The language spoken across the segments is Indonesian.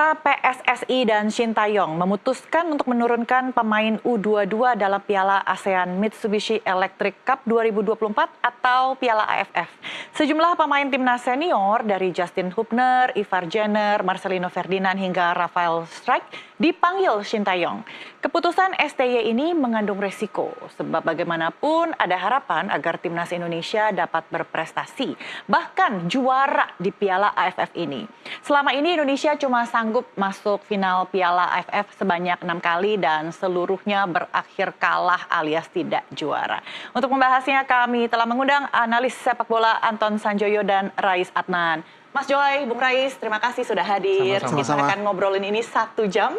Pemirsa, PSSI dan Sintayong memutuskan untuk menurunkan pemain U22 dalam Piala ASEAN Mitsubishi Electric Cup 2024 atau Piala AFF. Sejumlah pemain timnas senior dari Justin Hubner, Ivar Jenner, Marcelino Ferdinand hingga Rafael Struijk dipanggil Sintayong. Keputusan STY ini mengandung resiko, sebab bagaimanapun ada harapan agar timnas Indonesia dapat berprestasi, bahkan juara di Piala AFF ini. Selama ini Indonesia cuma sanggup masuk final Piala AFF sebanyak 6 kali dan seluruhnya berakhir kalah alias tidak juara. Untuk membahasnya kami telah mengundang analis sepak bola Anton Sanjoyo dan Rais Adnan. Mas Joy, Bung Rais, terima kasih sudah hadir. Sama-sama. Kita akan ngobrolin ini 1 jam.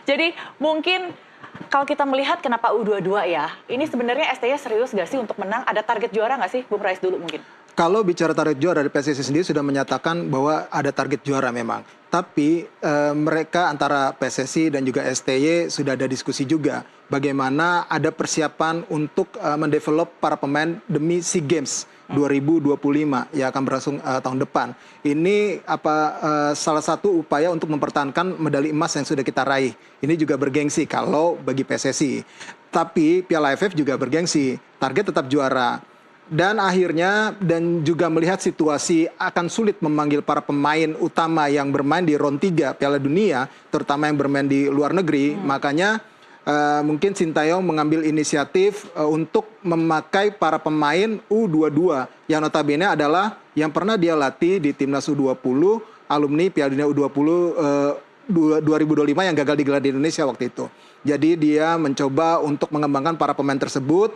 Jadi mungkin kalau kita melihat kenapa U22 ya, ini sebenarnya STY serius gak sih untuk menang? Ada target juara gak sih? Bung Rais dulu mungkin. Kalau bicara target juara dari PSSI sendiri sudah menyatakan bahwa ada target juara memang. Tapi mereka antara PSSI dan juga STY sudah ada diskusi juga bagaimana ada persiapan untuk mendevelop para pemain demi SEA Games 2025 yang akan berlangsung tahun depan. Ini salah satu upaya untuk mempertahankan medali emas yang sudah kita raih. Ini juga bergengsi kalau bagi PSSI. Tapi Piala AFF juga bergengsi. Target tetap juara. Dan akhirnya dan juga melihat situasi akan sulit memanggil para pemain utama yang bermain di round 3 Piala Dunia, terutama yang bermain di luar negeri. Makanya mungkin Sintayong mengambil inisiatif untuk memakai para pemain U22 yang notabene adalah yang pernah dia latih di timnas U20, alumni Piala Dunia U20 2025 yang gagal digelar di Indonesia waktu itu. Jadi dia mencoba untuk mengembangkan para pemain tersebut,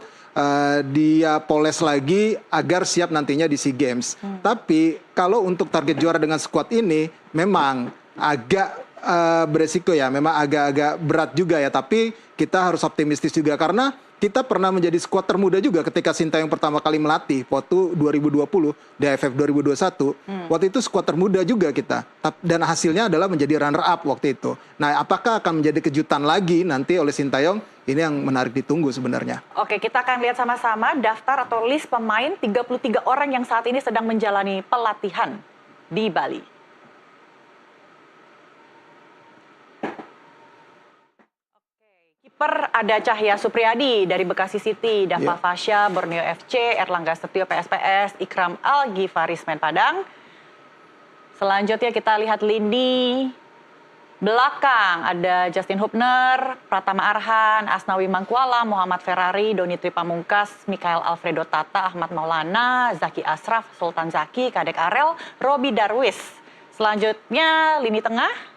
dia poles lagi agar siap nantinya di SEA Games. Tapi kalau untuk target juara dengan skuad ini memang agak beresiko ya, memang agak-agak berat juga ya. Tapi kita harus optimistis juga karena kita pernah menjadi skuad termuda juga ketika Sintayong pertama kali melatih waktu 2020 di AFF 2021. Waktu itu skuad termuda juga kita. Dan hasilnya adalah menjadi runner up waktu itu. Nah, apakah akan menjadi kejutan lagi nanti oleh Sintayong? Ini yang menarik ditunggu sebenarnya. Oke, kita akan lihat sama-sama daftar atau list pemain 33 orang yang saat ini sedang menjalani pelatihan di Bali. Kiper ada Cahya Supriyadi dari Bekasi City, Dava Fasya, Borneo FC, Erlangga Setio PSPS, Ikram Al-Ghifaris Semen Padang. Selanjutnya kita lihat lini belakang ada Justin Hubner, Pratama Arhan, Asnawi Mangkuala, Muhammad Ferrari, Doni Tri Pamungkas, Mikael Alfredo Tata, Ahmad Maulana, Zaki Asraf, Sultan Zaki, Kadek Arel, Robi Darwis. Selanjutnya lini tengah.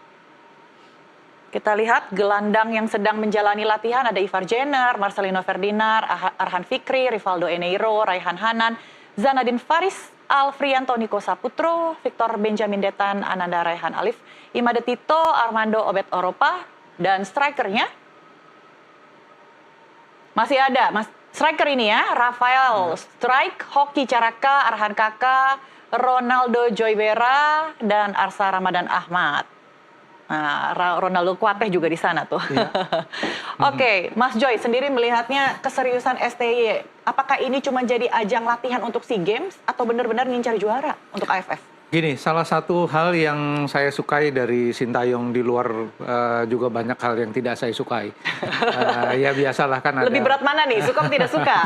Kita lihat gelandang yang sedang menjalani latihan ada Ivar Jenner, Marcelino Ferdinand, Arhan Fikri, Rivaldo Eneiro, Raihan Hanan, Zanadin Faris, Alfrianto Niko Saputro, Victor Benjamin Detan, Ananda Raihan Alif, Imade Tito, Armando Obed Oropa, dan strikernya masih ada, striker ini ya, Rafael Struijk, Hoki Caraka, Arhan Kaka, Ronaldo Joybera, dan Arsa Ramadan Ahmad. Nah, Ronaldo Kuateh juga di sana tuh. Yeah. Oke, Mas Joy sendiri melihatnya keseriusan STY, apakah ini cuma jadi ajang latihan untuk SEA Games atau benar-benar ngincar juara untuk AFF? Gini, salah satu hal yang saya sukai dari Sintayong di luar juga banyak hal yang tidak saya sukai. Ya biasalah kan ada. Lebih berat mana nih, suka atau tidak suka?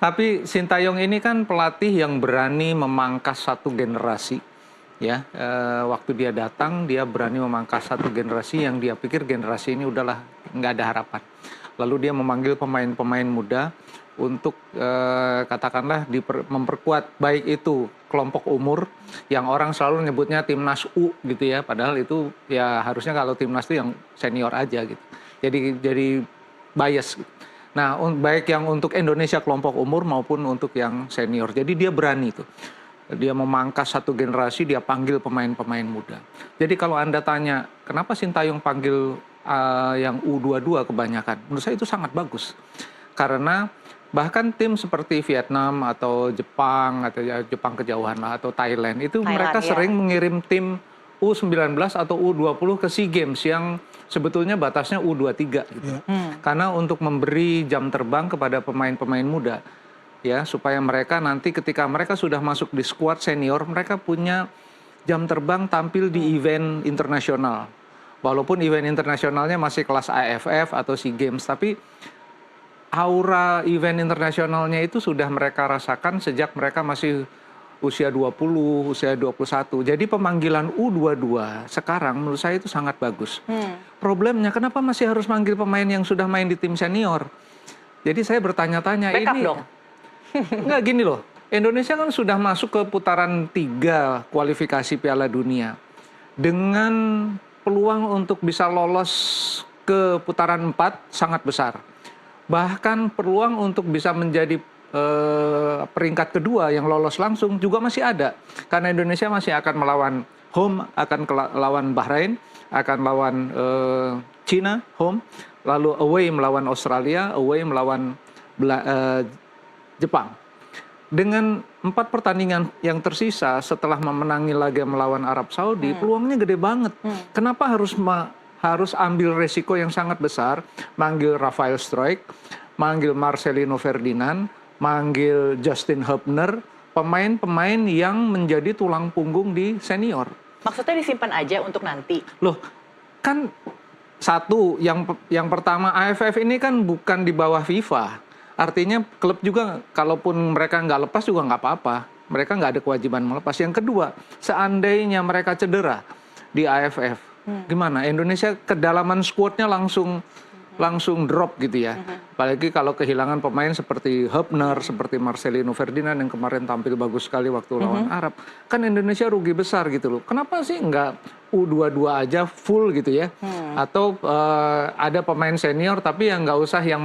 Tapi Sintayong ini kan pelatih yang berani memangkas satu generasi. Ya, waktu dia datang dia berani memangkas satu generasi yang dia pikir generasi ini udahlah nggak ada harapan. Lalu dia memanggil pemain-pemain muda untuk katakanlah memperkuat baik itu kelompok umur yang orang selalu nyebutnya timnas U gitu ya, padahal itu ya harusnya kalau timnas itu yang senior aja gitu. Jadi bias. Nah, baik yang untuk Indonesia kelompok umur maupun untuk yang senior. Jadi dia berani tuh. Dia memangkas satu generasi, dia panggil pemain-pemain muda. Jadi kalau Anda tanya, kenapa Sintayong panggil yang U22 kebanyakan? Menurut saya itu sangat bagus. Karena bahkan tim seperti Vietnam atau Jepang, atau ya, Jepang kejauhan lah, atau Thailand, itu mereka sering mengirim tim U19 atau U20 ke SEA Games yang sebetulnya batasnya U23 gitu. Karena untuk memberi jam terbang kepada pemain-pemain muda. Ya, supaya mereka nanti ketika mereka sudah masuk di skuad senior, mereka punya jam terbang tampil di event internasional. Walaupun event internasionalnya masih kelas AFF atau SEA Games, tapi aura event internasionalnya itu sudah mereka rasakan sejak mereka masih usia 20, usia 21. Jadi pemanggilan U22 sekarang menurut saya itu sangat bagus. Problemnya kenapa masih harus manggil pemain yang sudah main di tim senior? Jadi saya bertanya-tanya Backup ini dong. Enggak, gini loh. Indonesia kan sudah masuk ke putaran 3 kualifikasi Piala Dunia. Dengan peluang untuk bisa lolos ke putaran 4 sangat besar. Bahkan peluang untuk bisa menjadi peringkat kedua yang lolos langsung juga masih ada. Karena Indonesia masih akan melawan home, akan lawan Bahrain, akan lawan Cina home, lalu away melawan Australia, away melawan Jepang. Dengan 4 pertandingan yang tersisa setelah memenangi laga melawan Arab Saudi, peluangnya gede banget. Kenapa harus ambil resiko yang sangat besar, manggil Rafael Struijk, manggil Marcelino Ferdinand, manggil Justin Hubner, pemain-pemain yang menjadi tulang punggung di senior. Maksudnya disimpan aja untuk nanti? Loh, kan satu, yang pertama AFF ini kan bukan di bawah FIFA. Artinya klub juga kalaupun mereka nggak lepas juga nggak apa-apa. Mereka nggak ada kewajiban melepas. Yang kedua, seandainya mereka cedera di AFF, gimana? Indonesia kedalaman skuadnya langsung drop gitu ya. Apalagi kalau kehilangan pemain seperti Hubner, seperti Marcelino Ferdinand yang kemarin tampil bagus sekali waktu lawan Arab. Kan Indonesia rugi besar gitu loh. Kenapa sih nggak U22 aja full gitu ya? Atau ada pemain senior tapi yang nggak usah yang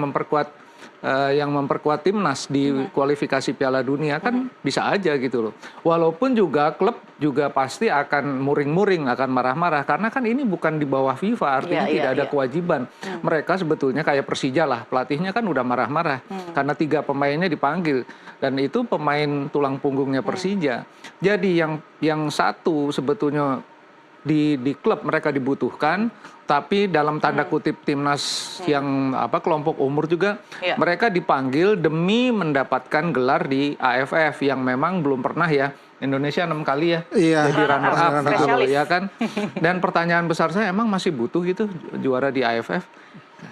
memperkuat timnas di kualifikasi Piala Dunia kan bisa aja gitu loh. Walaupun juga klub juga pasti akan muring-muring, akan marah-marah karena kan ini bukan di bawah FIFA, artinya tidak ada kewajiban. Mereka sebetulnya kayak Persija lah, pelatihnya kan udah marah-marah karena 3 pemainnya dipanggil dan itu pemain tulang punggungnya Persija. Jadi yang satu sebetulnya di klub mereka dibutuhkan, tapi dalam tanda kutip timnas yang kelompok umur juga mereka dipanggil demi mendapatkan gelar di AFF yang memang belum pernah ya. Indonesia 6 kali ya jadi runner up gitu ya kan. Dan pertanyaan besar saya, emang masih butuh gitu juara di AFF?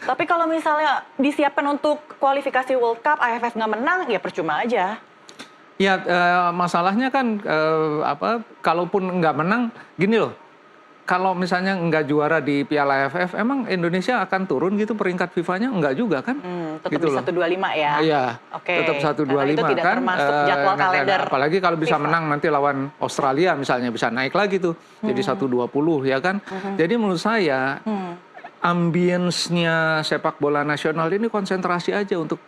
Tapi kalau misalnya disiapkan untuk kualifikasi World Cup, AFF nggak menang, ya percuma aja. Ya masalahnya kan kalaupun nggak menang, gini loh. Kalau misalnya nggak juara di Piala AFF, emang Indonesia akan turun gitu peringkat FIFA-nya? Enggak juga kan? Tetap gitu di 125 ya? Iya, Oke. tetap 125 itu tidak kan. termasuk jadwal kalender Apalagi kalau bisa FIFA. menang nanti lawan Australia misalnya, bisa naik lagi tuh jadi 120 ya kan. Jadi menurut saya ambience-nya sepak bola nasional ini konsentrasi aja untuk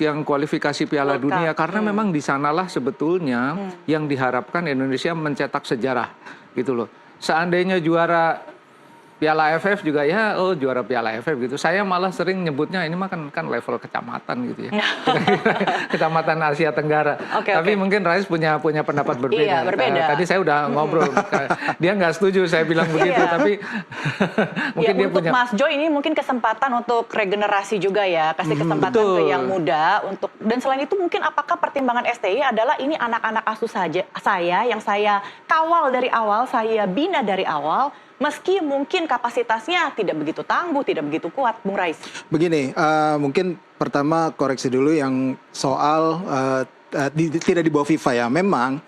yang kualifikasi Piala Dunia. Karena memang di sanalah sebetulnya yang diharapkan Indonesia mencetak sejarah gitu loh. Seandainya juara Piala AFF juga ya, juara Piala AFF gitu. Saya malah sering nyebutnya ini mah kan level kecamatan gitu ya. Kecamatan Asia Tenggara. Tapi mungkin Rais punya pendapat berbeda. Iya, berbeda. Tadi saya udah ngobrol. Dia nggak setuju saya bilang begitu, tapi mungkin dia untuk punya. Mas Jo ini mungkin kesempatan untuk regenerasi juga ya, kasih kesempatan ke yang muda untuk, dan selain itu mungkin apakah pertimbangan STY adalah ini anak-anak asuh saya yang saya kawal dari awal, saya bina dari awal. Meski mungkin kapasitasnya tidak begitu tangguh, tidak begitu kuat, Bung Rais. Begini, mungkin pertama koreksi dulu yang soal tidak di bawah FIFA ya. Memang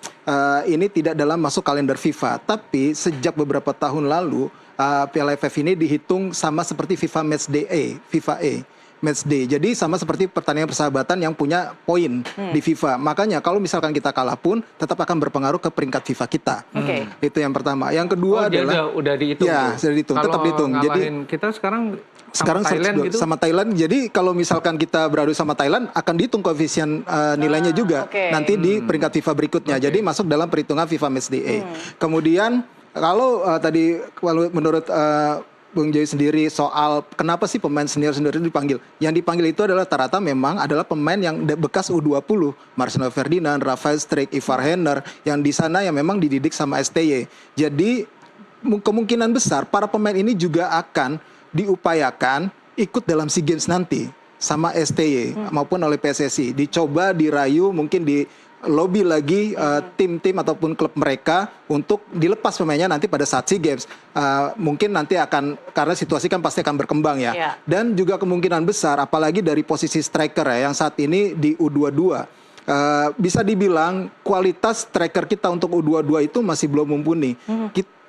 ini tidak dalam masuk kalender FIFA, tapi sejak beberapa tahun lalu Piala AFF ini dihitung sama seperti FIFA Match Day. Jadi sama seperti pertandingan persahabatan yang punya poin di FIFA. Makanya kalau misalkan kita kalah pun tetap akan berpengaruh ke peringkat FIFA kita. Itu yang pertama. Yang kedua adalah udah dihitung. Ya, sudah dihitung, tetap dihitung. Jadi kita sekarang Thailand gitu. Sama Thailand. Jadi kalau misalkan kita beradu sama Thailand akan dihitung koefisien nilainya juga nanti di peringkat FIFA berikutnya. Jadi masuk dalam perhitungan FIFA Match Day. Kemudian kalau tadi menurut Bung Joy sendiri soal kenapa sih pemain senior sendiri dipanggil? Yang dipanggil itu adalah rata-rata memang adalah pemain yang bekas U20, Marcelino Ferdinand, Rafael Struijk, Ivar Henner, yang di sana yang memang dididik sama STY. Jadi kemungkinan besar para pemain ini juga akan diupayakan ikut dalam SEA Games nanti sama STY maupun oleh PSSI. Dicoba dirayu mungkin lobby lagi tim-tim ataupun klub mereka untuk dilepas pemainnya nanti pada saat SEA Games. Mungkin nanti akan, karena situasi kan pasti akan berkembang ya. Iya. Dan juga kemungkinan besar apalagi dari posisi striker ya yang saat ini di U22. Bisa dibilang kualitas striker kita untuk U22 itu masih belum mumpuni.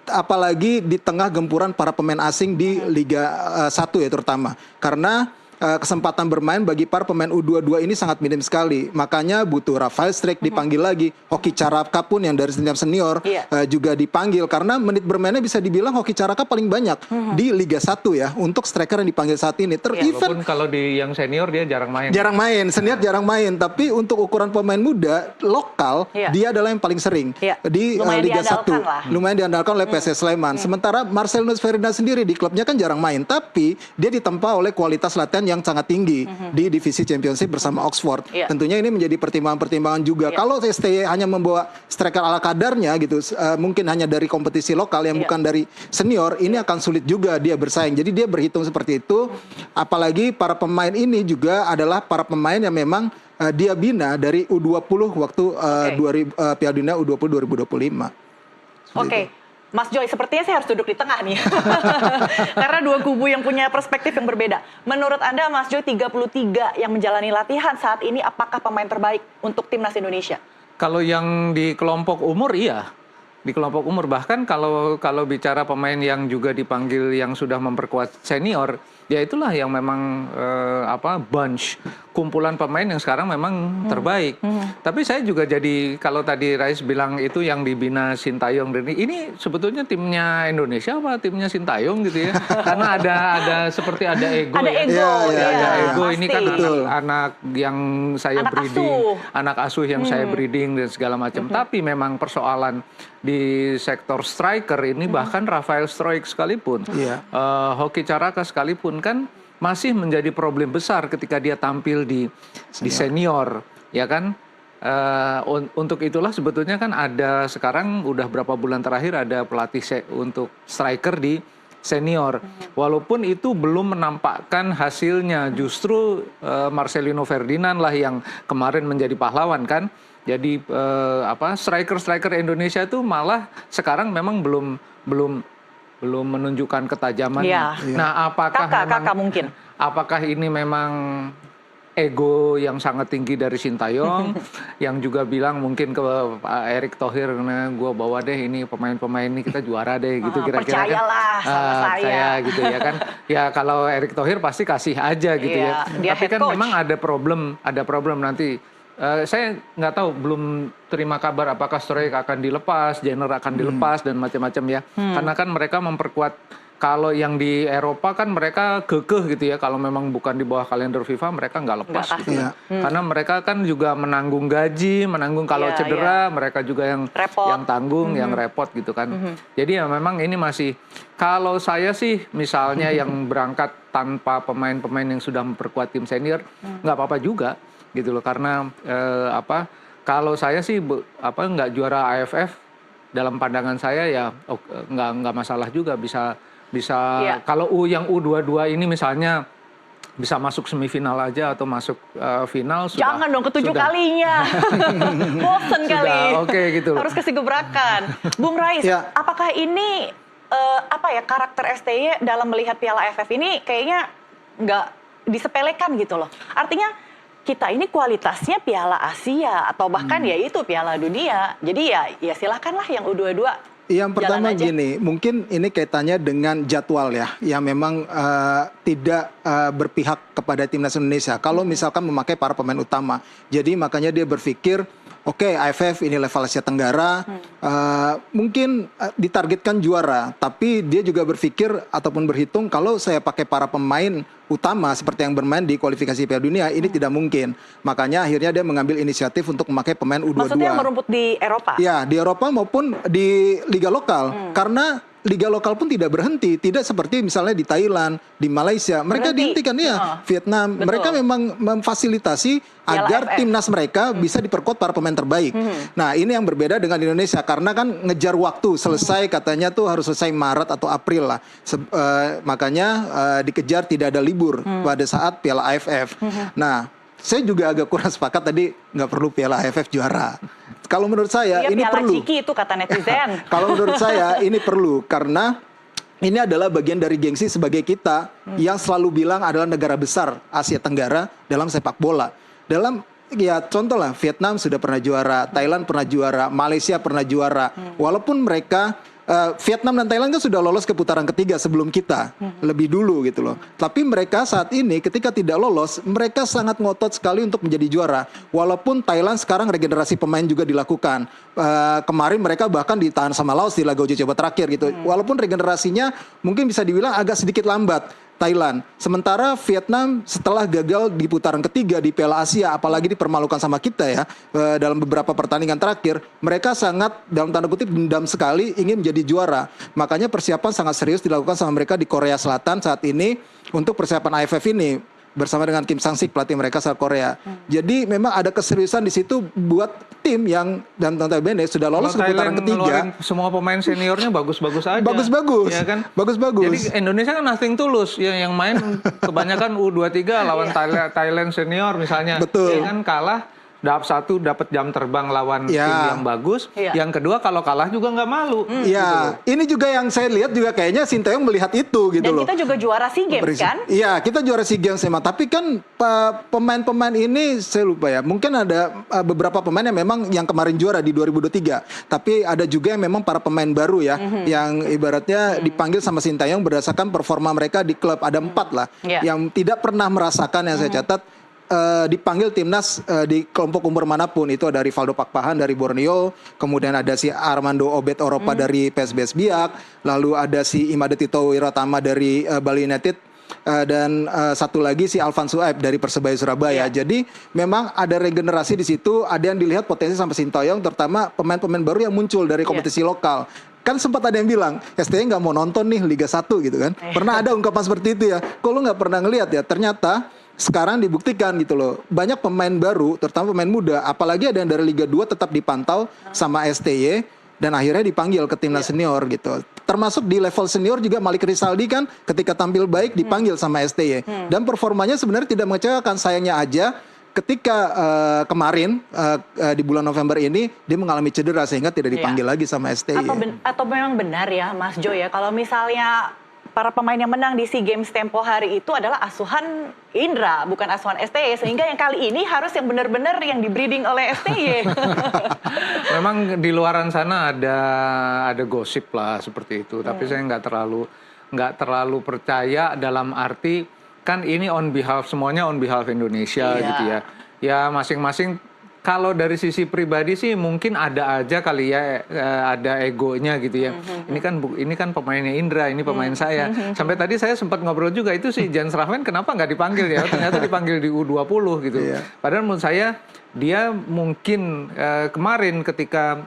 Apalagi di tengah gempuran para pemain asing di Liga 1 ya terutama. Karena kesempatan bermain bagi para pemain U22 ini sangat minim sekali. Makanya butuh Rafael Strijk dipanggil lagi. Hoki Caraka pun yang dari tim senior juga dipanggil. Karena menit bermainnya bisa dibilang Hoki Caraka paling banyak di Liga 1 ya. Untuk striker yang dipanggil saat ini. Walaupun kalau di yang senior dia jarang main. Jarang main, senior jarang main. Tapi untuk ukuran pemain muda, lokal, dia adalah yang paling sering. Di Liga 1. Lumayan diandalkan oleh PSS Sleman. Sementara Marcelinus Ferdinand sendiri di klubnya kan jarang main. Tapi dia ditempa oleh kualitas latihan yang sangat tinggi di divisi Championship bersama Oxford. Tentunya ini menjadi pertimbangan-pertimbangan juga. Kalau STY hanya membawa striker ala kadarnya gitu, mungkin hanya dari kompetisi lokal yang bukan dari senior, ini akan sulit juga dia bersaing. Jadi dia berhitung seperti itu. Apalagi para pemain ini juga adalah para pemain yang memang dia bina dari U20 waktu Piala Dunia U20 2025. Oke. Mas Joy, sepertinya saya harus duduk di tengah nih. Karena dua kubu yang punya perspektif yang berbeda. Menurut Anda, Mas Joy, 33 yang menjalani latihan saat ini, apakah pemain terbaik untuk timnas Indonesia? Kalau yang di kelompok umur, iya. Di kelompok umur, bahkan kalau bicara pemain yang juga dipanggil yang sudah memperkuat senior, ya itulah yang memang bunch, kumpulan pemain yang sekarang memang terbaik. Tapi saya juga jadi, kalau tadi Rais bilang itu yang dibina Sintayong, ini sebetulnya timnya Indonesia apa timnya Sintayong gitu ya? Karena ada seperti ada ego. Ada ya. ego, Ada ego. pasti. Ini kan anak yang saya Anak breeding, asuh. anak asuh yang saya breeding dan segala macam. Tapi memang persoalan di sektor striker ini bahkan Rafael Strijk sekalipun, Hoki Caraka sekalipun kan masih menjadi problem besar ketika dia tampil di senior, ya kan? Untuk itulah sebetulnya kan ada sekarang udah berapa bulan terakhir ada pelatih untuk striker di senior. Walaupun itu belum menampakkan hasilnya, justru Marcelino Ferdinand lah yang kemarin menjadi pahlawan kan. Jadi striker Indonesia itu malah sekarang memang belum menunjukkan ketajamannya. Nah, apakah ini memang ego yang sangat tinggi dari Sintayong yang juga bilang mungkin ke Pak Erick Thohir, nah gue bawa deh ini pemain-pemain ini kita juara deh gitu kira-kira percayalah kan, sama saya gitu ya kan. Ya kalau Erick Thohir pasti kasih aja gitu ya. Tapi kan coach. memang ada problem nanti. Saya nggak tahu, belum terima kabar apakah Strijk akan dilepas, Jenner akan dilepas dan macam-macam ya. Karena kan mereka memperkuat. Kalau yang di Eropa kan mereka kekeh gitu ya, kalau memang bukan di bawah kalender FIFA mereka nggak lepas gitu. Karena mereka kan juga menanggung gaji, menanggung kalau cedera, mereka juga yang tanggung, yang repot gitu kan. Jadi ya memang ini masih, kalau saya sih misalnya yang berangkat tanpa pemain-pemain yang sudah memperkuat tim senior, nggak apa-apa juga gitu loh. Karena kalau saya sih nggak juara AFF, dalam pandangan saya ya nggak masalah juga, bisa kalau yang U22 ini misalnya bisa masuk semifinal aja atau masuk final. Jangan dong ketujuh kalinya. Bosen kali. Oke, gitu. Harus kasih gebrakan. Bung Rais, apakah ini karakter STY dalam melihat Piala AFF ini kayaknya nggak disepelekan gitu loh. Artinya kita ini kualitasnya Piala Asia atau bahkan ya itu Piala Dunia. Jadi ya silakanlah yang U22. Yang pertama gini, mungkin ini kaitannya dengan jadwal ya, yang memang tidak berpihak kepada timnas Indonesia. Kalau misalkan memakai para pemain utama, jadi makanya dia berpikir, oke, AFF ini level Asia Tenggara, mungkin ditargetkan juara, tapi dia juga berpikir ataupun berhitung kalau saya pakai para pemain utama seperti yang bermain di kualifikasi Piala Dunia ini tidak mungkin. Makanya akhirnya dia mengambil inisiatif untuk memakai pemain U22. Maksudnya merumput di Eropa? Ya, di Eropa maupun di liga lokal. Karena liga lokal pun tidak berhenti, tidak seperti misalnya di Thailand, di Malaysia. Mereka dihentikan ya, Vietnam. Betul. Mereka memang memfasilitasi agar timnas mereka bisa diperkuat para pemain terbaik. Nah, ini yang berbeda dengan Indonesia karena kan ngejar waktu, selesai katanya tuh harus selesai Maret atau April lah. Makanya dikejar tidak ada libur pada saat Piala AFF. Nah, saya juga agak kurang sepakat tadi nggak perlu Piala AFF juara. Kalau menurut saya Iya, ini Piala perlu. Ciki itu kata netizen. Kalau menurut saya ini perlu karena ini adalah bagian dari gengsi sebagai kita yang selalu bilang adalah negara besar Asia Tenggara dalam sepak bola. Dalam ya contoh lah, Vietnam sudah pernah juara, Thailand pernah juara, Malaysia pernah juara. Walaupun mereka Vietnam dan Thailand kan sudah lolos ke putaran ketiga sebelum kita, lebih dulu gitu loh. Tapi mereka saat ini ketika tidak lolos, mereka sangat ngotot sekali untuk menjadi juara. Walaupun Thailand sekarang regenerasi pemain juga dilakukan. Kemarin mereka bahkan ditahan sama Laos di laga uji coba terakhir gitu. Walaupun regenerasinya mungkin bisa dibilang agak sedikit lambat. Thailand. Sementara Vietnam setelah gagal di putaran ketiga di Piala Asia, apalagi dipermalukan sama kita ya, dalam beberapa pertandingan terakhir, mereka sangat dalam tanda kutip dendam sekali ingin menjadi juara. Makanya persiapan sangat serius dilakukan sama mereka di Korea Selatan saat ini untuk persiapan AFF ini bersama dengan Kim Sang-sik pelatih mereka asal Korea. Jadi memang ada keseriusan di situ buat tim yang dan notabene sudah lolos ke putaran ketiga. Semua pemain seniornya bagus-bagus aja. Bagus-bagus. Ya kan? Bagus-bagus. Jadi Indonesia kan nothing tulus. Yang main kebanyakan U23 lawan Thailand senior misalnya. Betul. Ya kan kalah. Dapat jam terbang lawan tim yang bagus. Yang kedua kalau kalah juga nggak malu. Iya, gitu. ini juga yang saya lihat juga kayaknya Sintayong melihat itu gitu loh. Dan kita juga juara SEA Games kan? Iya, kita juara SEA Games memang. Tapi kan pemain-pemain ini saya lupa ya. Mungkin ada beberapa pemain yang memang yang kemarin juara di 2023. Tapi ada juga yang memang para pemain baru ya, yang ibaratnya dipanggil sama Sintayong berdasarkan performa mereka di klub. Ada 4 lah, yang tidak pernah merasakan yang saya catat. Dipanggil timnas di kelompok umur manapun. Itu ada Rivaldo Pakpahan dari Borneo, kemudian ada si Armando Obed Oropa dari PSBS Biak, lalu ada si Imade Tito Wiratama dari Bali United, dan satu lagi si Alvan Suaib dari Persebaya Surabaya. Jadi memang ada regenerasi di situ, ada yang dilihat potensi sampai Sintayong, terutama pemain-pemain baru yang muncul dari kompetisi lokal. Kan sempat ada yang bilang, STY nggak mau nonton nih Liga 1 gitu kan. Pernah ada ungkapan seperti itu ya. Kok lu nggak pernah ngelihat ya? Ternyata sekarang dibuktikan gitu loh. Banyak pemain baru, terutama pemain muda, apalagi ada yang dari Liga 2 tetap dipantau sama STY dan akhirnya dipanggil ke timnas senior gitu. Termasuk di level senior juga Malik Rizaldi kan ketika tampil baik dipanggil sama STY. Dan performanya sebenarnya tidak mengecewakan. Sayangnya aja ketika kemarin di bulan November ini dia mengalami cedera sehingga tidak dipanggil lagi sama STY. Atau memang benar ya Mas Jo ya, kalau misalnya para pemain yang menang di SEA Games tempo hari itu adalah asuhan Indra, bukan asuhan STY. Sehingga yang kali ini harus yang benar-benar yang di-breeding oleh STY. Memang di luaran sana ada gosip lah seperti itu. Tapi saya nggak terlalu percaya dalam arti kan ini semuanya on behalf Indonesia gitu ya. Ya masing-masing. Kalau dari sisi pribadi sih mungkin ada aja kali ya, ada egonya gitu ya. Ini kan pemainnya Indra, ini pemain saya. Sampai tadi saya sempat ngobrol juga itu si Jens Rahwen kenapa nggak dipanggil ya? Ternyata dipanggil di U20 gitu. Padahal menurut saya dia mungkin kemarin ketika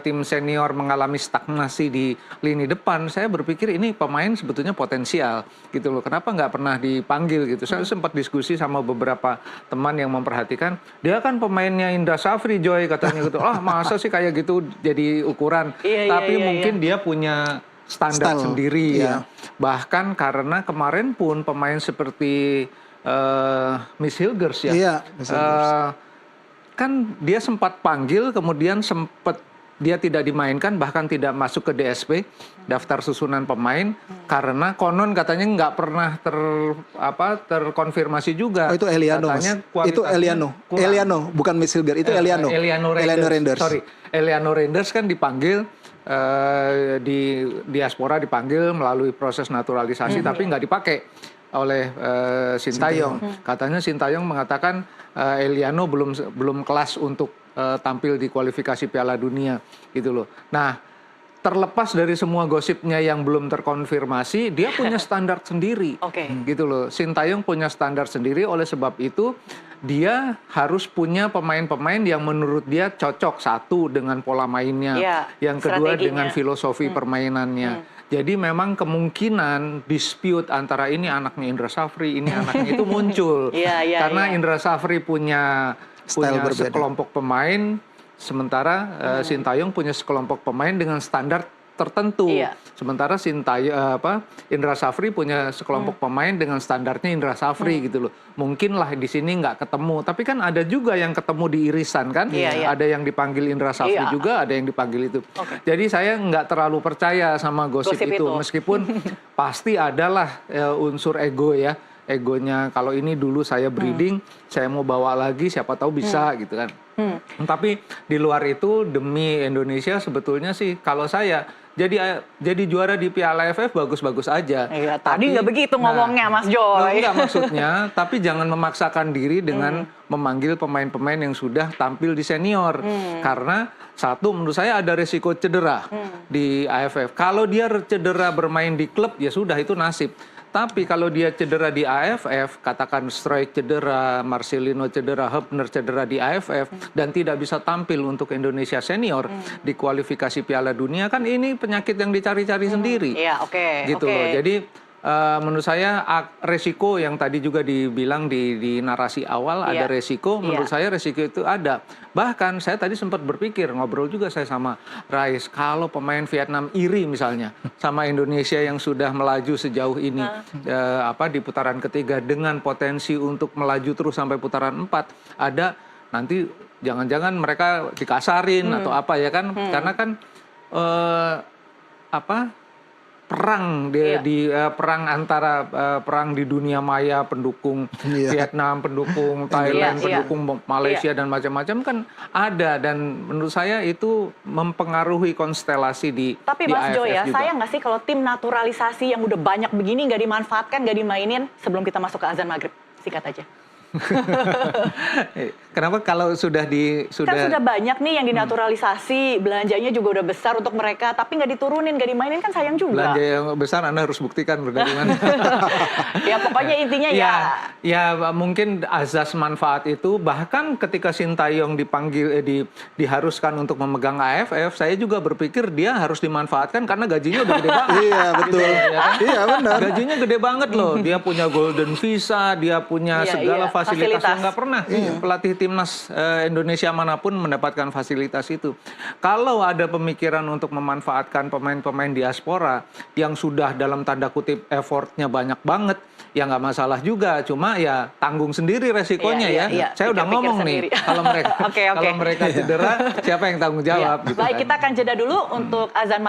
tim senior mengalami stagnasi di lini depan, saya berpikir ini pemain sebetulnya potensial gitu loh. Kenapa nggak pernah dipanggil gitu? Saya sempat diskusi sama beberapa teman yang memperhatikan, dia kan pemainnya Indra Safri Joy katanya gitu. Masa sih kayak gitu jadi ukuran? Tapi mungkin dia punya standar sendiri ya. Bahkan karena kemarin pun pemain seperti Miss Hilgers ya. Kan dia sempat panggil, kemudian sempat dia tidak dimainkan, bahkan tidak masuk ke DSP, daftar susunan pemain, karena konon katanya nggak pernah terkonfirmasi juga. Oh, itu Eliano. Itu Eliano, bukan Miss Hilgers, itu Eliano. Eliano Reinders. Sorry, Eliano Reinders kan dipanggil di diaspora, dipanggil melalui proses naturalisasi, tapi nggak dipakai oleh Sintayong. Katanya Sintayong mengatakan Eliano belum kelas untuk tampil di kualifikasi Piala Dunia gitu loh. Nah, terlepas dari semua gosipnya yang belum terkonfirmasi, dia punya standar sendiri. Gitu loh. Sintayong punya standar sendiri, oleh sebab itu dia harus punya pemain-pemain yang menurut dia cocok, satu dengan pola mainnya, yang kedua dengan filosofi permainannya. Jadi memang kemungkinan dispute antara ini anaknya Indra Safri, ini anaknya itu muncul. Karena Indra Safri punya sekelompok pemain, sementara Sintayong punya sekelompok pemain dengan standar tertentu. Iya. Sementara Indra Safri punya sekelompok pemain dengan standarnya Indra Safri gitu loh. Mungkin lah di sini nggak ketemu, tapi kan ada juga yang ketemu di irisan kan. Iya. Ada yang dipanggil Indra Safri Iya. juga, ada yang dipanggil itu. Jadi saya nggak terlalu percaya sama gosip itu, meskipun pasti adalah unsur ego ya. Egonya kalau ini dulu saya breeding, saya mau bawa lagi, siapa tahu bisa gitu kan. Tapi di luar itu demi Indonesia sebetulnya sih kalau saya jadi juara di Piala AFF bagus-bagus aja. Iya, tadi nggak begitu ngomongnya Mas Joy. Enggak maksudnya, tapi jangan memaksakan diri dengan memanggil pemain-pemain yang sudah tampil di senior. Karena satu, menurut saya ada resiko cedera di AFF. Kalau dia cedera bermain di klub, ya sudah itu nasib. Tapi kalau dia cedera di AFF, katakan Struijk cedera, Marcelino cedera, Hübner cedera di AFF, dan tidak bisa tampil untuk Indonesia senior di kualifikasi Piala Dunia, kan ini penyakit yang dicari-cari sendiri. Iya, oke. Gitu loh. Jadi menurut saya resiko yang tadi juga dibilang di narasi awal ada resiko, menurut saya resiko itu ada. Bahkan saya tadi sempat berpikir, ngobrol juga saya sama Rais, kalau pemain Vietnam iri misalnya sama Indonesia yang sudah melaju sejauh ini di putaran ketiga dengan potensi untuk melaju terus sampai putaran 4, ada nanti jangan-jangan mereka dikasarin atau apa ya kan, karena kan perang perang antara perang di dunia maya, pendukung Vietnam, pendukung Thailand, pendukung Malaysia dan macam-macam kan ada, dan menurut saya itu mempengaruhi konstelasi di Tapi Mas AFF Joy ya, juga. sayang nggak sih kalau tim naturalisasi yang udah banyak begini nggak dimanfaatkan, nggak dimainin sebelum kita masuk ke azan maghrib? Singkat aja. Kenapa kalau sudah Kan sudah banyak nih yang dinaturalisasi, belanjanya juga udah besar untuk mereka, tapi nggak diturunin, nggak dimainin, kan sayang juga. belanja yang besar Anda harus buktikan dari mana. Ya pokoknya intinya ya mungkin azas manfaat itu, bahkan ketika Sintayong dipanggil diharuskan untuk memegang AFF, saya juga berpikir dia harus dimanfaatkan karena gajinya udah gede banget. Iya, betul. Gitu, ya kan? Iya, benar. Gajinya gede banget loh. Dia punya golden visa, dia punya segala fasilitas yang nggak pernah pelatih timnas Indonesia manapun mendapatkan fasilitas itu. Kalau ada pemikiran untuk memanfaatkan pemain-pemain diaspora yang sudah dalam tanda kutip effortnya banyak banget, ya nggak masalah juga. Cuma ya tanggung sendiri resikonya ya. Saya udah ngomong nih, kalau mereka kalau mereka cedera, siapa yang tanggung jawab? Gitu Baik, kan. kita akan jeda dulu untuk azan